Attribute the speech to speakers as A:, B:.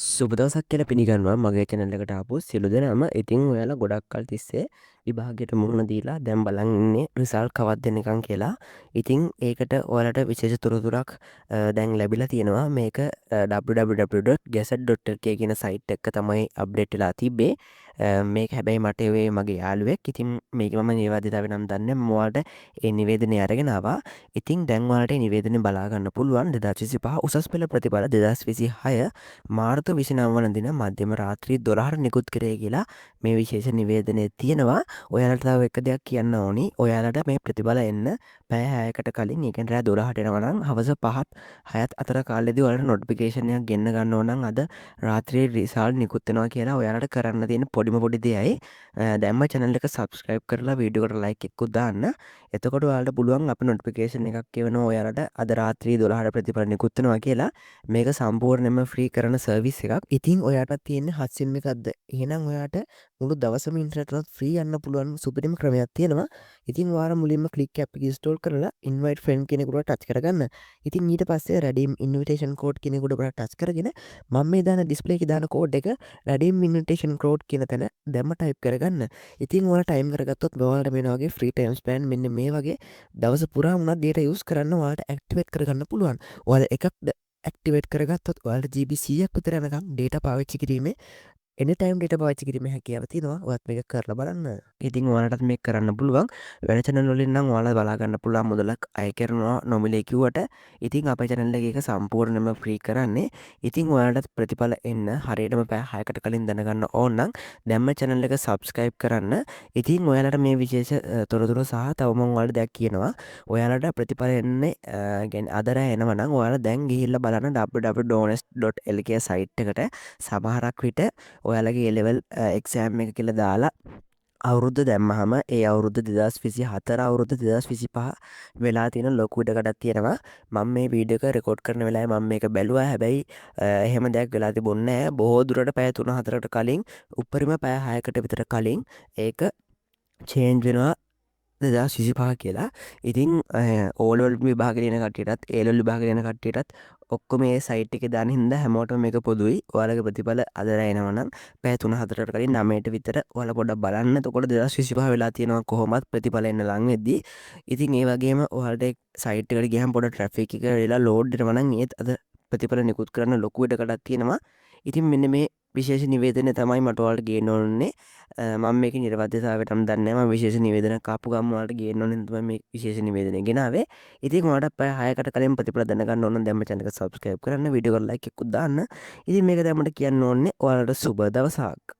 A: සුබදවසක් කියලා පිළිගන්නවා මගේ channel එකට ආපු සියලු දෙනාම. ඉතින් ඔයාලා ගොඩක් කල් තිස්සේ විභාගයට මුහුණ දීලා දැන් බලන් ඉන්නේ රිසල්ට් කවද්ද එනකන් කියලා. ඉතින් ඒකට ඔයාලට විශේෂ තොරතුරක් දැන් ලැබිලා තියෙනවා. මේක www.gazette.lk කියන සයිට් එක තමයි අප්ඩේට් වෙලා තිබ්බේ. මේක හැබැයි මට ඒ මගේ යාළුවෙක්. ඉතින් මේක මම නිවැරදිතාවය නම් දන්නේ නැහැ. මම ඔයාලට ඒ නිවේදනය අරගෙන ආවා. ඉතින් දැන් ඔයාලට ඒ නිවේදනය බලා ගන්න පුළුවන්. 2025 උසස් පෙළ ප්‍රතිඵල 2026 මාර්තු 29 වන දින මධ්‍යම රාත්‍රී 12ට නිකුත් කරේ කියලා මේ විශේෂ නිවේදනය තියෙනවා. ඔයාලට තව එක දෙයක් කියන්න ඕනි. ඔයාලට මේ ප්‍රතිඵල එන්න පැය 6කට කලින්, ඒ කියන්නේ රෑ 12ට එනවා නම් හවස 5ත් 6ත් අතර කාලෙදී ඔයාලට නොටිෆිකේෂන් එකක් ගෙන්න ගන්න ඕන නම් අද රාත්‍රියේ රිසල්ට් නිකුත් වෙනවා කියලා ඔයාලට කරන්න තියෙන පොඩිම පොඩි දෙයයි. දැන්ම channel එක subscribe කරලා වීඩියෝ එකට like එකකුත් දාන්න. එතකොට ඔයාලට පුළුවන් අපේ notification එකක් එවනවා ඔයාලට අද රාත්‍රී 12ට ප්‍රතිඵල නිකුත් වෙනවා කියලා. මේක සම්පූර්ණයෙන්ම ෆ්‍රී කරන සර්විස් එකක්. ඉතින් ඔයාටත් තියෙන්නේ හත්සිම් එකක්ද? එහෙනම් ඔයාට මුළු දවසම ඉන්ටර්නෙට් එකත් ෆ්‍රී යන්න පුළුවන් සුපිරිම ක්‍රමයක් තියෙනවා. ඉතින් ඔයාලා මුලින්ම ක්ලික් ඇප් එක ඉන්ස්ටෝල් කරලා invite friend කෙනෙකුට ටච් කරගන්න. ඉතින් ඊට පස්සේ redeem invitation code කෙනෙකුට ටච් කරගෙන මම මේ දාන ඩිස්ප්ලේ එකේ දාන කෝඩ් එක redeem invitation code කියන තැන දැම්ම ටයිප් කරගන්න. ඉතින් ඔයාලා ටයිම් කරගත්තොත් ඔයාලට මේ වගේ ෆ්‍රී ටයිම් ස්පෑන් මෙන්න මේ වගේ දවස පුරාම උනත් data use කරන්න ඔයාලට ඇක්ටිවේට් කරගන්න පුළුවන්. ඔයාලා එකක් ඇක්ටිවේට් කරගත්තොත් ඔයාලට GB 100ක් විතර යනකම් data පාවිච්චි කිරීමේ එනිටයිම් ඩේටා පාවිච්චි කිරීමේ හැකියාව තියෙනවා. ඔයත් මේක කරලා බලන්න. ඉතින් ඔයාලටත් මේක කරන්න පුළුවන්. වෙන channel වලින් නම් ඔයාලා බලා ගන්න පුළුවන් මුදලක් අය කරනවා නොමිලේ කිව්වට. ඉතින් අපේ channel එකේ ඒක සම්පූර්ණයෙන්ම ෆ්‍රී කරන්නේ. ඉතින් ඔයාලට ප්‍රතිඵල එන්න හරියටම පැය 6කට කලින් දැනගන්න ඕන නම් දැන්ම channel එක subscribe කරන්න. ඉතින් ඔයාලට මේ විශේෂ තොරතුරු සහ තව මම ඔයාලට දෙයක් කියනවා. ඔයාලට ප්‍රතිඵල එන්නේ කියන්නේ අද රෑ එනවා නම් ඔයාලා දැන් ගිහිල්ලා බලන්න www.donest.lk site එකට. සමහරක් විට ඔයාලගේ ලෙවල් එක්සෑම් එක කියලා දාලා අවුරුද්ධ දැම්මහම ඒ අවුරුද්ධ 2024 අවුරුද්ධ 2025 වෙලා තියෙන ලොකු ඉඩකඩක් තියෙනවා. මම මේ වීඩියෝ එක රෙකෝඩ් කරන වෙලාවේ මම මේක බැලුවා. හැබැයි එහෙම දෙයක් වෙලා තිබුණේ නැහැ. බොහෝ දුරට පැය 3-4කට කලින්, උඩරිම පැය 6කට විතර කලින් ඒක චේන්ජ් වෙනවා 2025 කියලා. ඉතින් ඕලෙවල් විභාග ලියන කට්ටියටත් ඒලෙවල් විභාග ලියන කට්ටියටත් ඔක්කොම මේ සයිට් එකේ දාන හින්දා හැමෝටම මේක පොදුයි. ඔයාලගේ ප්‍රතිඵල අද එනවා නම් පැය 3-4කට කලින් 9ට විතර ඔයාලා පොඩ්ඩක් බලන්න. එතකොට 2025 වෙලා තියෙනවා කොහොමත් ප්‍රතිඵල එන්න ලඟ වෙද්දී. ඉතින් ඒ වගේම ඔයාලට සයිට් එකට ගියහම පොඩ්ඩක් ට්‍රැෆික් එක වෙලා ලෝඩ් වෙනවා නම් ඒත් අද ප්‍රතිඵල නිකුත් කරන්න ලොකු ඉඩකඩක් තියෙනවා. ඉතින් මෙන්න මේ විශේෂ නිවේදනය තමයි මට ඔයාලට ගේන්න ඕනේ. මම මේක නිර්වද්‍යතාවයට නම් දන්නේ නැහැ. මම විශේෂ නිවේදනයක් ආපු ගමන් ඔයාලට ගේන්න ඕනේ තමයි මේ විශේෂ නිවේදනය ගෙනාවේ. ඉතින් ඔයාලට පැය 6කට කලින් ප්‍රතිඵල දැනගන්න ඕන නම් දැන්ම channel එක subscribe කරන්න, වීඩියෝ එකට like එකකුත් දාන්න. ඉතින් මේක දැන් මට කියන්න ඕනේ ඔයාලට සුබ දවසක්.